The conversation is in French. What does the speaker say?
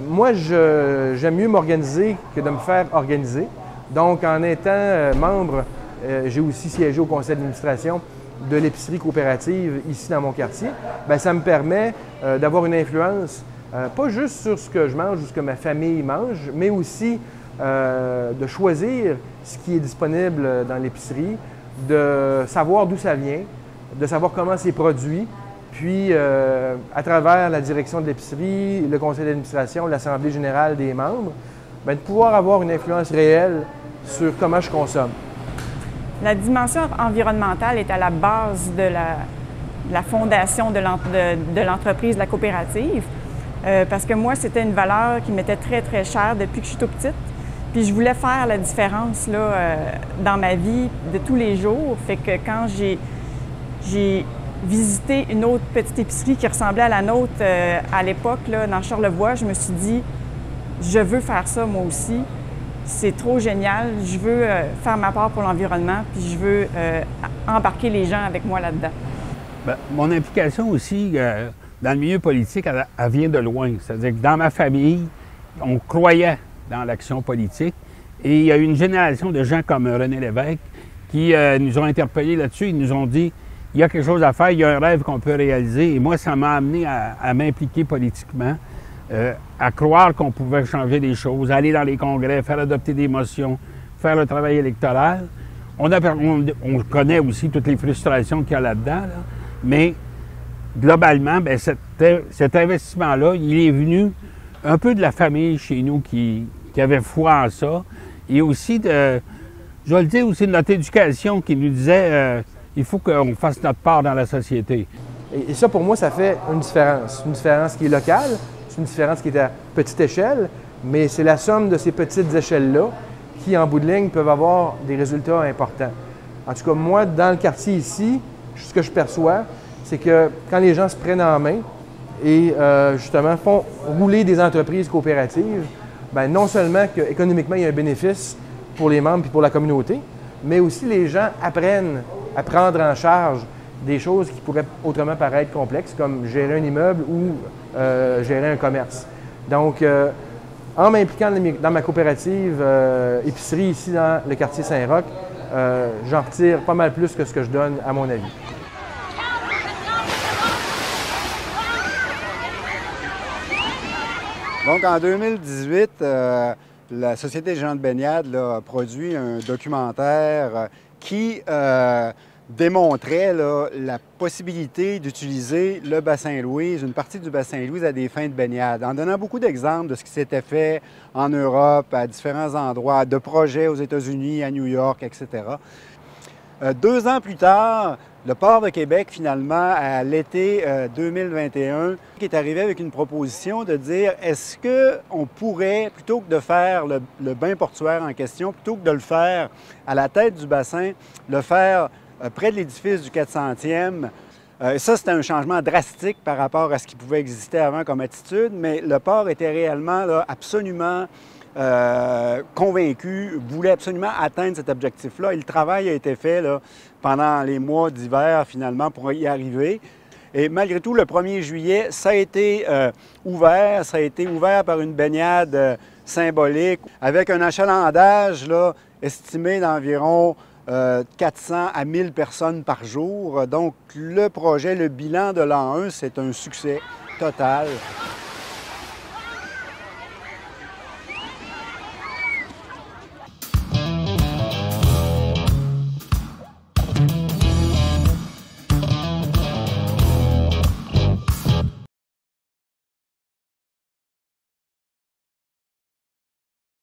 Moi, j'aime mieux m'organiser que de me faire organiser. Donc, en étant membre, j'ai aussi siégé au conseil d'administration de l'épicerie coopérative ici dans mon quartier. Bien, ça me permet d'avoir une influence, pas juste sur ce que je mange ou ce que ma famille mange, mais aussi de choisir ce qui est disponible dans l'épicerie, de savoir d'où ça vient, de savoir comment c'est produit. Puis, à travers la direction de l'épicerie, le conseil d'administration, l'assemblée générale des membres, bien, de pouvoir avoir une influence réelle sur comment je consomme. La dimension environnementale est à la base de la fondation de l'entreprise, de la coopérative, parce que moi, c'était une valeur qui m'était très, très chère depuis que je suis toute petite. Puis je voulais faire la différence là, dans ma vie de tous les jours. Fait que quand j'ai visité une autre petite épicerie qui ressemblait à la nôtre à l'époque, dans Charlevoix, je me suis dit, je veux faire ça moi aussi. C'est trop génial. Je veux faire ma part pour l'environnement, puis je veux embarquer les gens avec moi là-dedans. Bien, mon implication aussi dans le milieu politique, elle vient de loin. C'est-à-dire que dans ma famille, on croyait dans l'action politique. Et il y a eu une génération de gens comme René Lévesque qui nous ont interpellés là-dessus. Ils nous ont dit, il y a quelque chose à faire, il y a un rêve qu'on peut réaliser. Et moi, ça m'a amené à m'impliquer politiquement, à croire qu'on pouvait changer des choses, aller dans les congrès, faire adopter des motions, faire le travail électoral. On connaît aussi toutes les frustrations qu'il y a là-dedans, là, mais globalement, bien, cet investissement-là, il est venu un peu de la famille chez nous qui avait foi en ça, et aussi je vais le dire aussi de notre éducation qui nous disait il faut qu'on fasse notre part dans la société. Et ça, pour moi, ça fait une différence qui est locale, c'est une différence qui est à petite échelle, mais c'est la somme de ces petites échelles-là qui, en bout de ligne, peuvent avoir des résultats importants. En tout cas, moi, dans le quartier ici, ce que je perçois, c'est que quand les gens se prennent en main et justement font rouler des entreprises coopératives, bien, non seulement qu'économiquement, il y a un bénéfice pour les membres et pour la communauté, mais aussi les gens apprennent à prendre en charge des choses qui pourraient autrement paraître complexes, comme gérer un immeuble ou gérer un commerce. Donc, en m'impliquant dans ma coopérative épicerie ici dans le quartier Saint-Roch, j'en retire pas mal plus que ce que je donne, à mon avis. Donc, en 2018, la Société des gens de baignade a produit un documentaire qui démontrait la possibilité d'utiliser le bassin Louise, une partie du bassin Louise à des fins de baignade, en donnant beaucoup d'exemples de ce qui s'était fait en Europe, à différents endroits, de projets aux États-Unis, à New York, etc. 2 ans plus tard, le Port de Québec, finalement, à l'été 2021, qui est arrivé avec une proposition de dire est-ce qu'on pourrait, plutôt que de faire le bain portuaire en question, plutôt que de le faire à la tête du bassin, le faire près de l'édifice du 400e. Ça, c'était un changement drastique par rapport à ce qui pouvait exister avant comme attitude, mais le port était réellement absolument convaincu, voulait absolument atteindre cet objectif-là. Et le travail a été fait pendant les mois d'hiver, finalement, pour y arriver. Et malgré tout, le 1er juillet, ça a été ouvert. Ça a été ouvert par une baignade symbolique avec un achalandage estimé d'environ 400 à 1000 personnes par jour. Donc, le projet, le bilan de l'an 1, c'est un succès total.